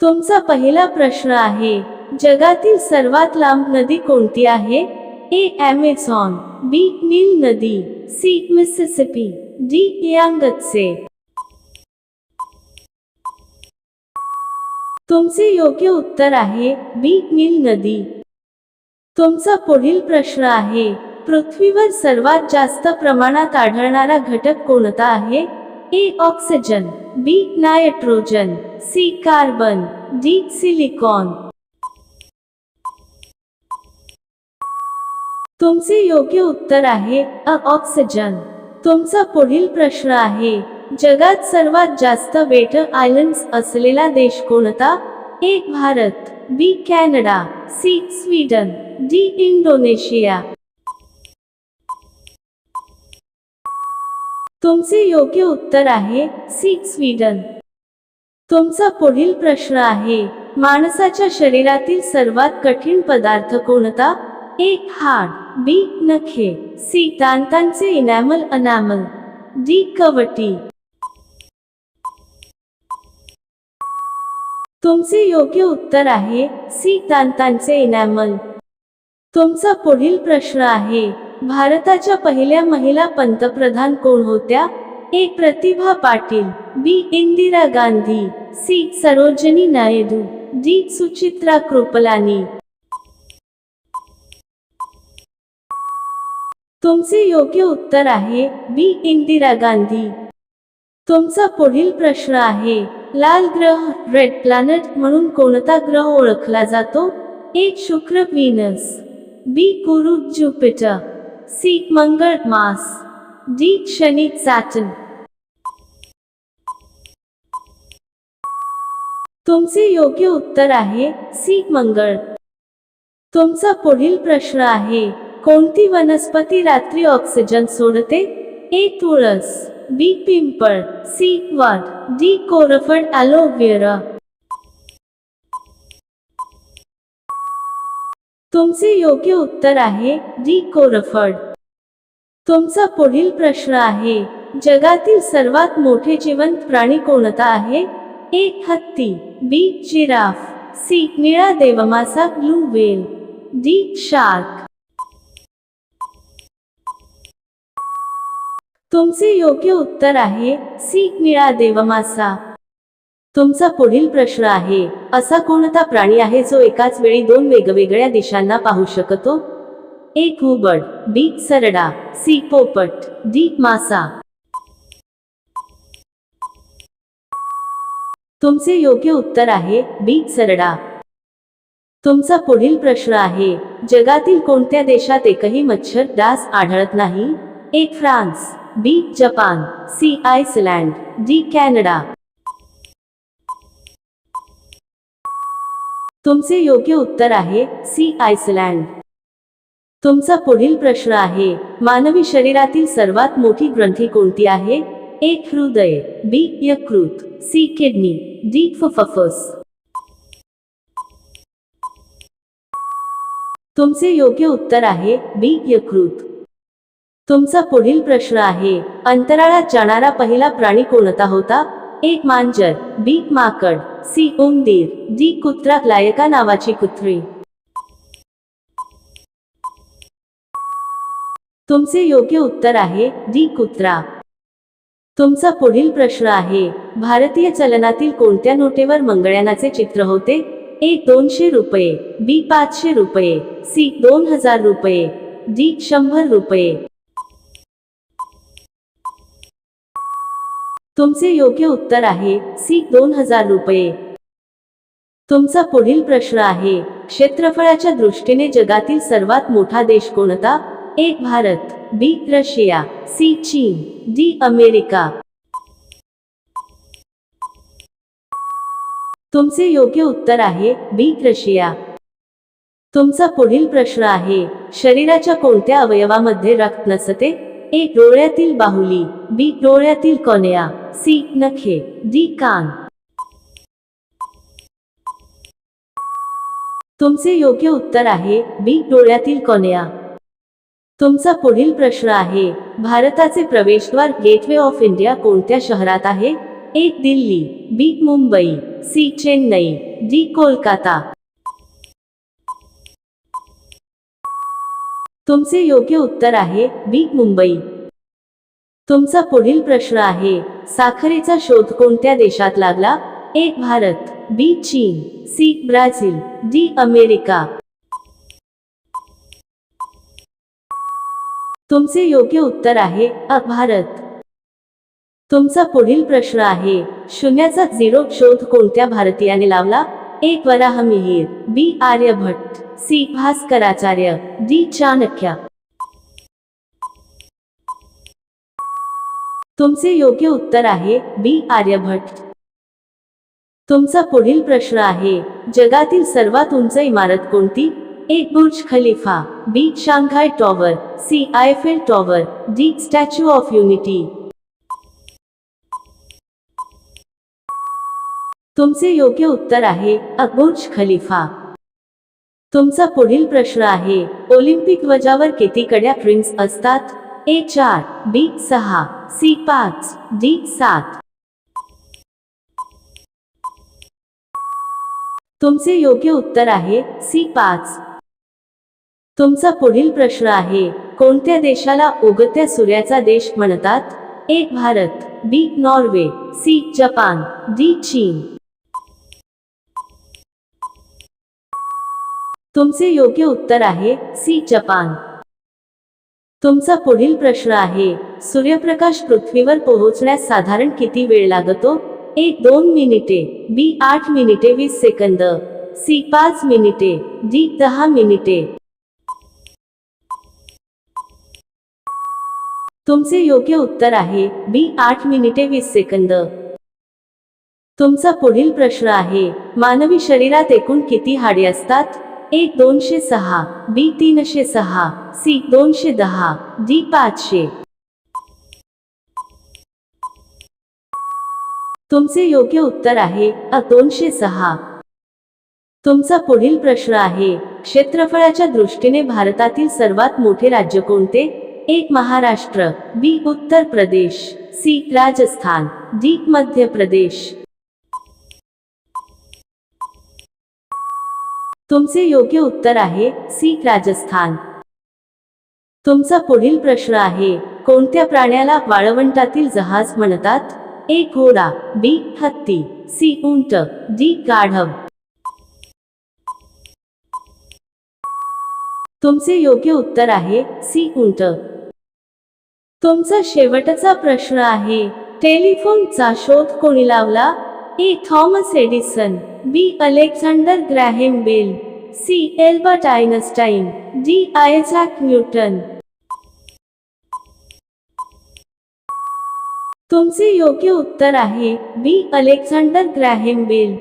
तुमचा पहिला प्रश्न आहे, जगातील सर्वात लांब नदी कोणती आहे? ए. ॲमेझॉन, बी. नील नदी, सी. Mississippi, D. यांगत्से. तुमचे योग्य उत्तर आहे बी. नील नदी. तुमचा पुढील प्रश्न आहे, पृथ्वीवर सर्वात जास्त प्रमाणात आढळणारा घटक कोणता आहे? A. Oxygen, B. Nitrogen, C. Carbon, D. Silicon. तुमचे योग्य उत्तर आहे अ. ऑक्सिजन. तुमचा पुढील प्रश्न आहे, जगात सर्वात जास्त बेट आयलँड्स असलेला देश कोणता? A. Bharat, B. Canada, C. Sweden, D. Indonesia. तुमचे योग्य उत्तर आहे सी. स्वीडन. तुमचा पुढील प्रश्न आहे, माणसाच्या शरीरातील सर्वात कठीण पदार्थ कोणता? ए. हाड, बी. नखे, सी. दातांचे इनॅमल अनॅमल, डी. कवटी. तुमचे योग्य उत्तर आहे सी. दातांचे इनॅमल. तुमचा पुढील प्रश्न आहे, भारताच्या पहिल्या महिला पंतप्रधान कोण होत्या? ए. प्रतिभा पाटील, बी. इंदिरा गांधी, सी. सरोजिनी नायडू, डी. सुचित्रा कृपलानी. तुमचे योग्य उत्तर आहे बी. इंदिरा गांधी. तुमचा पुढील प्रश्न आहे, लाल ग्रह रेड प्लॅनेट म्हणून कोणता ग्रह ओळखला जातो? ए. शुक्र व्हीनस, बी. गुरु ज्युपिटर, सी. मंगळ मार्स, डी. शनी सॅटर्न. तुमचे योग्य उत्तर आहे सी. मंगळ. तुमचा पुढील प्रश्न आहे, कोणती वनस्पती रात्री ऑक्सिजन सोडते? ए. तुळस, बी. पिंपळ, सी. वड, डी. कोरफड ॲलोव्हेरा. तुमचे योग्य उत्तर आहे डी. कोरफड. तुमचा पुढील प्रश्न आहे, जगातील सर्वात मोठे जिवंत प्राणी कोणता आहे? ए. हत्ती, बी. Giraffe, C. निळा देवमासा ब्लू व्हेल, डी. शार्क. तुमचे योग्य उत्तर आहे सी. निळा देवमासा. तुमचा पुढील प्रश्न आहे, असा कोणता प्राणी आहे जो एकाच वेळी दोन वेगवेगळ्या दिशांना पाहू शकतो? ए. घुबड, बी. सरडा, सी. पोपट, डी. मासा. तुमचे योग्य उत्तर आहे बी. सरडा. तुमचा पुढील प्रश्न आहे, जगातील कोणत्या देशात एकही मच्छर डास आढळत नाही? A. France, B. Japan, C. Iceland, D. Canada. तुमचे योग्य उत्तर आहे सी. आइसलँड. तुमचा पुढील प्रश्न आहे, मानवी शरीरातील सर्वात मोठी ग्रंथी कोणती आहे? ए. हृदय, बी. यकृत, सी. Kidney, D. फुफ्फुस. तुमचे योग्य उत्तर आहे बी. यकृत. तुमचा पुढील प्रश्न आहे, अंतराळात जाणारा पहिला प्राणी कोणता होता? ए. मांजर, बी. माकड, सी. उंदीर, डी. कुत्रा लायका नावाची कुत्री. तुमचे योग्य उत्तर आहे डी. कुत्रा. तुमचा पुढील प्रश्न आहे, भारतीय चलनातील कोणत्या नोटेवर मंगळयानाचे चित्र होते? ए. 200 रुपये, बी. 500 रुपये, सी. 2000 रुपये, डी. 100 रुपये. तुमचे योग्य उत्तर आहे सी. 2000 रुपये. तुमचा पुढील प्रश्न आहे, क्षेत्रफळाच्या दृष्टीने जगातील सर्वात मोठा देश कोणता? A. Bharat, B. Russia, C. चीन, डी. अमेरिका. तुमचे योग्य उत्तर आहे बी. रशिया. तुमचा पुढील प्रश्न आहे, शरीराच्या कोणत्या अवयवामध्ये रक्त नसते? ए. डोळ्यातील बाहुली, बी. डोळ्यातील कॉर्निया, सी. नखे, डी. कान. तुमचे योग्य उत्तर आहे बी. डोळ्यातील कॉर्निया. तुमचा पुढील प्रश्न आहे, भारताचे प्रवेशद्वार गेटवे ऑफ इंडिया कोणत्या शहरात आहे? ए. दिल्ली, बी. मुंबई, सी. चेन्नई, डी कोलकाता. तुमचे योग्य उत्तर आहे बी मुंबई. तुमचा पुढील प्रश्न आहे, साखरेचा शोध कोणत्या देशात लागला? ए भारत, बी चीन, सी ब्राझील, डी अमेरिका. तुमचे योग्य उत्तर आहे अ भारत. तुमचा पुढील प्रश्न आहे, शून्याचा झिरो शोध कोणत्या भारतीयाने लावला? ए वराहमिहिर, बी आर्यभट्ट, सी भास्कराचार्य, डी चाणक्य. तुमचे योग्य उत्तर आहे बी आर्यभट्ट. तुमचा पुढील प्रश्न आहे, जगातील सर्वात उंच इमारत कोणती? A Burj Khalifa, B Shanghai Tower, C Eiffel Tower, D Statue of Unity. तुमचे योग्य उत्तर आहे अ बुर्ज खलिफा. तुमचा पुढील प्रश्न आहे, ऑलिम्पिक ध्वजावर किती कड्या रिंग्स असतात? ए 4, बी 6, सी 5, डी 7. तुमचे योग्य उत्तर आहे सी 5. तुमचा पुढील प्रश्न आहे, कोणत्या देशाला उगत्या सूर्याचा देश म्हणतात? ए भारत, बी नॉर्वे, सी जपान, डी चीन. तुमचे योग्य उत्तर आहे सी जपान. तुमचा पुढील प्रश्न आहे, सूर्यप्रकाश पृथ्वीवर पोहोचण्यास साधारण किती वेळ लागतो? ए 2 मिनिटे, बी 8 मिनिटे 20 सेकंद, सी 5 मिनिटे, डी 10 मिनिटे. तुमचे योग्य उत्तर आहे बी 8 मिनिटे 20 सेकंद. तुमचा पुढील प्रश्न आहे, मानवी शरीरात एकूण किती हाडे असतात? ए 206, बी 306, सी 210, डी 500. तुमचे योग्य उत्तर आहे अ 206. तुमचा पुढील प्रश्न आहे, क्षेत्रफळाच्या दृष्टीने भारतातील सर्वात मोठे राज्य कोणते? ए महाराष्ट्र, बी उत्तर प्रदेश, सी राजस्थान, डी मध्य प्रदेश. तुमचे योग्य उत्तर आहे सी राजस्थान. तुमचा पुढील प्रश्न आहे, कोणत्या प्राण्याला वाळवंटातील जहाज म्हणतात? ए घोडा, बी हत्ती, सी उंट, डी गाढव. तुमचे योग्य उत्तर आहे सी उंट. तुमचा शेवटचा प्रश्न आहे, टेलिफोनचा शोध कोणी लावला? A Thomas Edison, B Alexander Graham Bell, C Albert Einstein, D Isaac Newton. तुमचे योग्य उत्तर आहे बी अलेक्झांडर ग्रॅहम बेल.